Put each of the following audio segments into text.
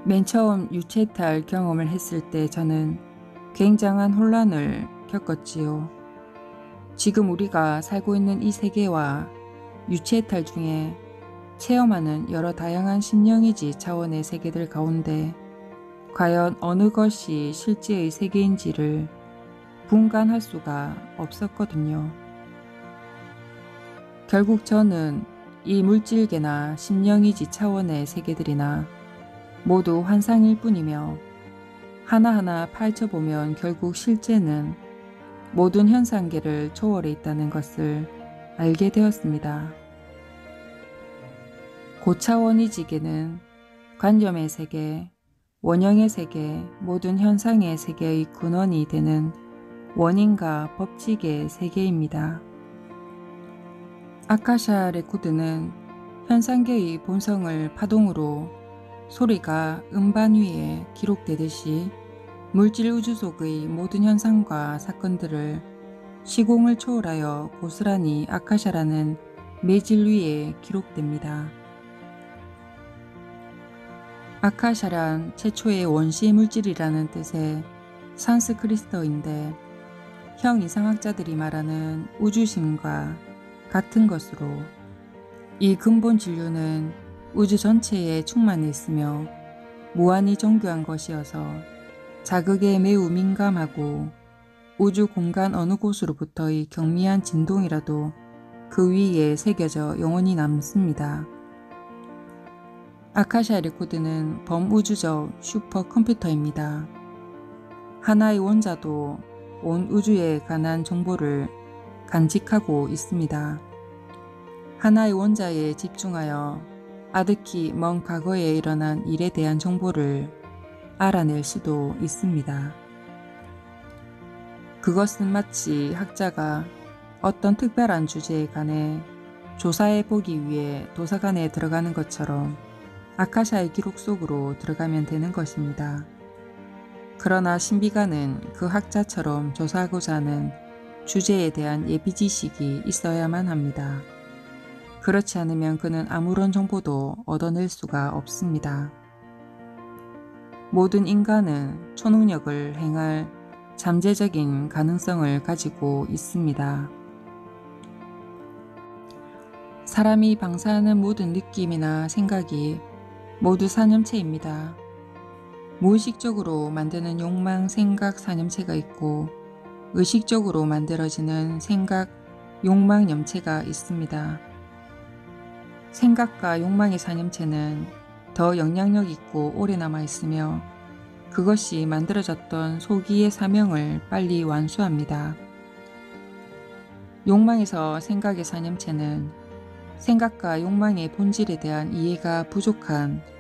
맨 처음 유체이탈 경험을 했을 때 저는 굉장한 혼란을 겪었지요. 지금 우리가 살고 있는 이 세계와 유체이탈 중에 체험하는 여러 다양한 심령이지 차원의 세계들 가운데 과연 어느 것이 실제의 세계인지를 분간할 수가 없었거든요. 결국 저는 이 물질계나 심령이지 차원의 세계들이나 모두 환상일 뿐이며 하나하나 파헤쳐보면 결국 실제는 모든 현상계를 초월해 있다는 것을 알게 되었습니다. 고차원이지계는 관념의 세계, 원형의 세계, 모든 현상의 세계의 근원이 되는 원인과 법칙의 세계입니다. 아카샤 레코드는 현상계의 본성을 파동으로 소리가 음반 위에 기록되듯이 물질 우주 속의 모든 현상과 사건들을 시공을 초월하여 고스란히 아카샤라는 매질 위에 기록됩니다. 아카샤란 최초의 원시 물질이라는 뜻의 산스크리트어인데 형 이상학자들이 말하는 우주심과 같은 것으로 이 근본 진료는 우주 전체에 충만해 있으며 무한히 정교한 것이어서 자극에 매우 민감하고 우주 공간 어느 곳으로부터의 경미한 진동이라도 그 위에 새겨져 영원히 남습니다. 아카샤 레코드는 범우주적 슈퍼컴퓨터입니다. 하나의 원자도 온 우주에 관한 정보를 간직하고 있습니다. 하나의 원자에 집중하여 아득히 먼 과거에 일어난 일에 대한 정보를 알아낼 수도 있습니다. 그것은 마치 학자가 어떤 특별한 주제에 관해 조사해 보기 위해 도서관에 들어가는 것처럼 아카샤의 기록 속으로 들어가면 되는 것입니다. 그러나 신비가는 그 학자처럼 조사하고자 하는 주제에 대한 예비지식이 있어야만 합니다. 그렇지 않으면 그는 아무런 정보도 얻어낼 수가 없습니다. 모든 인간은 초능력을 행할 잠재적인 가능성을 가지고 있습니다. 사람이 방사하는 모든 느낌이나 생각이 모두 산염체입니다. 무의식적으로 만드는 욕망, 생각, 산염체가 있고 의식적으로 만들어지는 생각, 욕망, 염체가 있습니다. 생각과 욕망의 산염체는 더 영향력 있고 오래 남아있으며 그것이 만들어졌던 소기의 사명을 빨리 완수합니다. 욕망에서 생각의 산염체는 생각과 욕망의 본질에 대한 이해가 부족한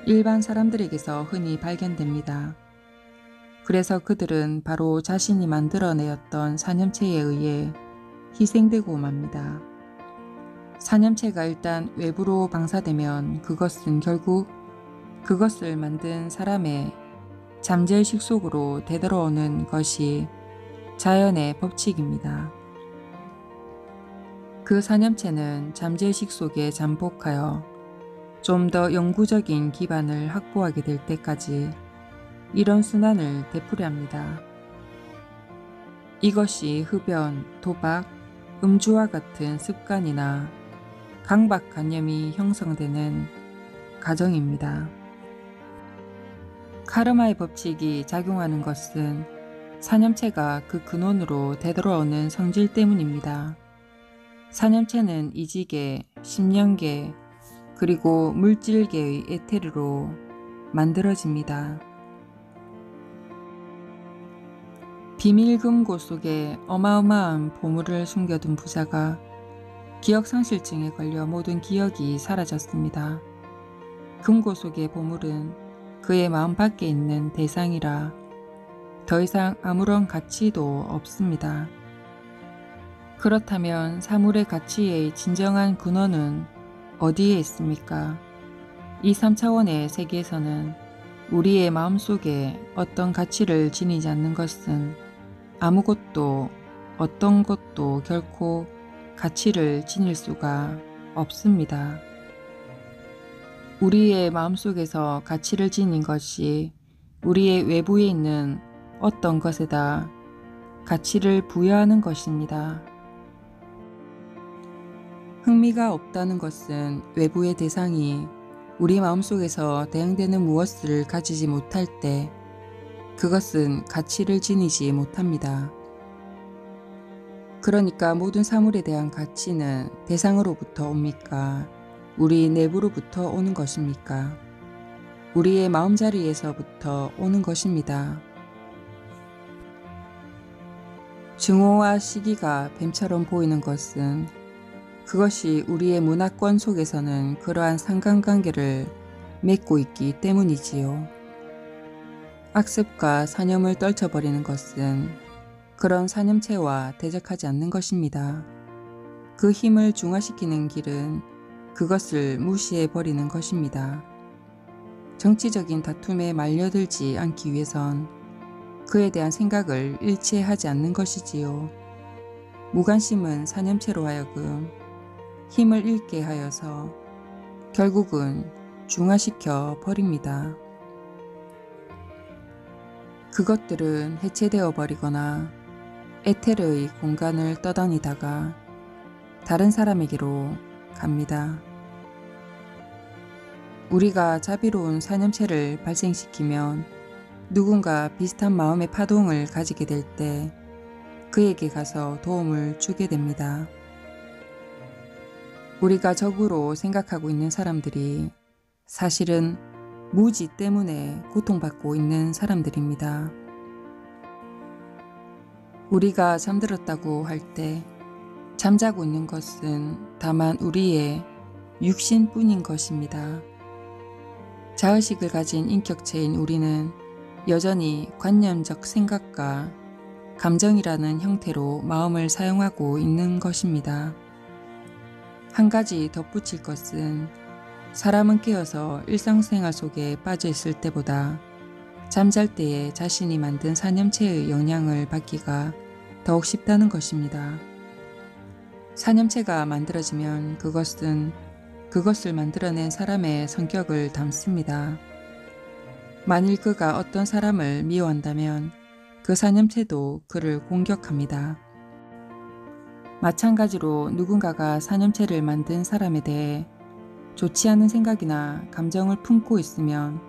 일반 사람들에게서 흔히 발견됩니다. 그래서 그들은 바로 자신이 만들어내었던 산염체에 의해 희생되고 맙니다. 산염체가 일단 외부로 방사되면 그것은 결국 그것을 만든 사람의 잠재의식 속으로 되돌아오는 것이 자연의 법칙입니다. 그 산염체는 잠재의식 속에 잠복하여 좀 더 영구적인 기반을 확보하게 될 때까지 이런 순환을 되풀이합니다. 이것이 흡연, 도박, 음주와 같은 습관이나 강박관념이 형성되는 과정입니다. 카르마의 법칙이 작용하는 것은 산염체가 그 근원으로 되돌아오는 성질 때문입니다. 산염체는 이지계, 심령계, 그리고 물질계의 에테르로 만들어집니다. 비밀금고 속에 어마어마한 보물을 숨겨둔 부자가 기억상실증에 걸려 모든 기억이 사라졌습니다. 금고 속의 보물은 그의 마음 밖에 있는 대상이라 더 이상 아무런 가치도 없습니다. 그렇다면 사물의 가치의 진정한 근원은 어디에 있습니까? 이 3차원의 세계에서는 우리의 마음속에 어떤 가치를 지니지 않는 것은 아무것도 어떤 것도 결코 가치를 지닐 수가 없습니다. 우리의 마음속에서 가치를 지닌 것이 우리의 외부에 있는 어떤 것에다 가치를 부여하는 것입니다. 흥미가 없다는 것은 외부의 대상이 우리 마음속에서 대응되는 무엇을 가지지 못할 때 그것은 가치를 지니지 못합니다. 그러니까 모든 사물에 대한 가치는 대상으로부터 옵니까? 우리 내부로부터 오는 것입니까? 우리의 마음자리에서부터 오는 것입니다. 증오와 시기가 뱀처럼 보이는 것은 그것이 우리의 문화권 속에서는 그러한 상관관계를 맺고 있기 때문이지요. 악습과 사념을 떨쳐버리는 것은 그런 사념체와 대적하지 않는 것입니다. 그 힘을 중화시키는 길은 그것을 무시해버리는 것입니다. 정치적인 다툼에 말려들지 않기 위해선 그에 대한 생각을 일체하지 않는 것이지요. 무관심은 사념체로 하여금 힘을 잃게 하여서 결국은 중화시켜 버립니다. 그것들은 해체되어 버리거나 에테르의 공간을 떠다니다가 다른 사람에게로 갑니다. 우리가 자비로운 사념체를 발생시키면 누군가 비슷한 마음의 파동을 가지게 될 때 그에게 가서 도움을 주게 됩니다. 우리가 적으로 생각하고 있는 사람들이 사실은 무지 때문에 고통받고 있는 사람들입니다. 우리가 잠들었다고 할 때 잠자고 있는 것은 다만 우리의 육신뿐인 것입니다. 자의식을 가진 인격체인 우리는 여전히 관념적 생각과 감정이라는 형태로 마음을 사용하고 있는 것입니다. 한 가지 덧붙일 것은 사람은 깨어서 일상생활 속에 빠져 있을 때보다 잠잘 때에 자신이 만든 사념체의 영향을 받기가 더욱 쉽다는 것입니다. 사념체가 만들어지면 그것은 그것을 만들어낸 사람의 성격을 담습니다. 만일 그가 어떤 사람을 미워한다면 그 사념체도 그를 공격합니다. 마찬가지로 누군가가 사념체를 만든 사람에 대해 좋지 않은 생각이나 감정을 품고 있으면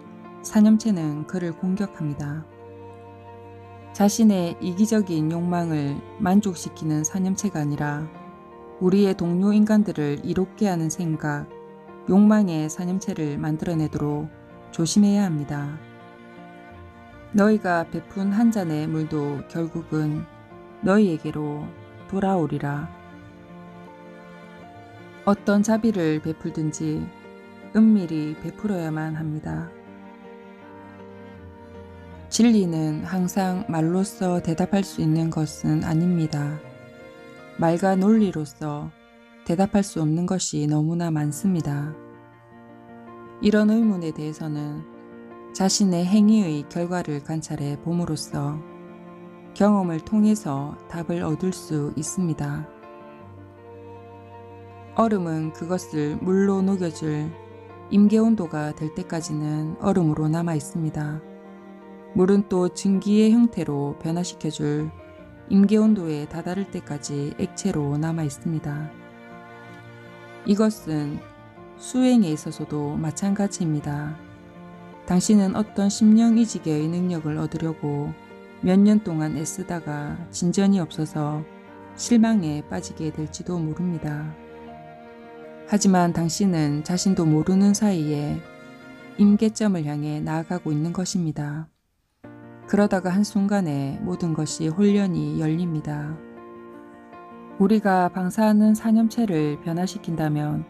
사념체는 그를 공격합니다. 자신의 이기적인 욕망을 만족시키는 사념체가 아니라 우리의 동료 인간들을 이롭게 하는 생각, 욕망의 사념체를 만들어내도록 조심해야 합니다. 너희가 베푼 한 잔의 물도 결국은 너희에게로 돌아오리라. 어떤 자비를 베풀든지 은밀히 베풀어야만 합니다. 진리는 항상 말로써 대답할 수 있는 것은 아닙니다. 말과 논리로서 대답할 수 없는 것이 너무나 많습니다. 이런 의문에 대해서는 자신의 행위의 결과를 관찰해 봄으로써 경험을 통해서 답을 얻을 수 있습니다. 얼음은 그것을 물로 녹여줄 임계온도가 될 때까지는 얼음으로 남아 있습니다. 물은 또 증기의 형태로 변화시켜줄 임계온도에 다다를 때까지 액체로 남아 있습니다. 이것은 수행에 있어서도 마찬가지입니다. 당신은 어떤 심령이지개의 능력을 얻으려고 몇 년 동안 애쓰다가 진전이 없어서 실망에 빠지게 될지도 모릅니다. 하지만 당신은 자신도 모르는 사이에 임계점을 향해 나아가고 있는 것입니다. 그러다가 한순간에 모든 것이 홀연히 열립니다. 우리가 방사하는 사념체를 변화시킨다면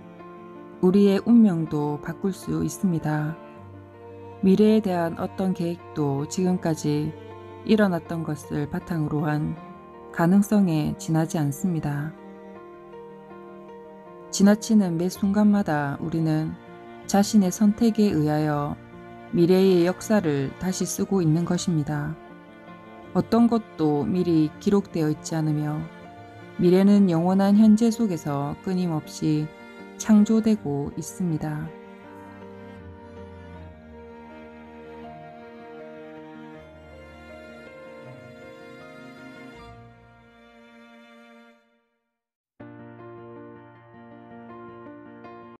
우리의 운명도 바꿀 수 있습니다. 미래에 대한 어떤 계획도 지금까지 일어났던 것을 바탕으로 한 가능성에 지나지 않습니다. 지나치는 매 순간마다 우리는 자신의 선택에 의하여 미래의 역사를 다시 쓰고 있는 것입니다. 어떤 것도 미리 기록되어 있지 않으며 미래는 영원한 현재 속에서 끊임없이 창조되고 있습니다.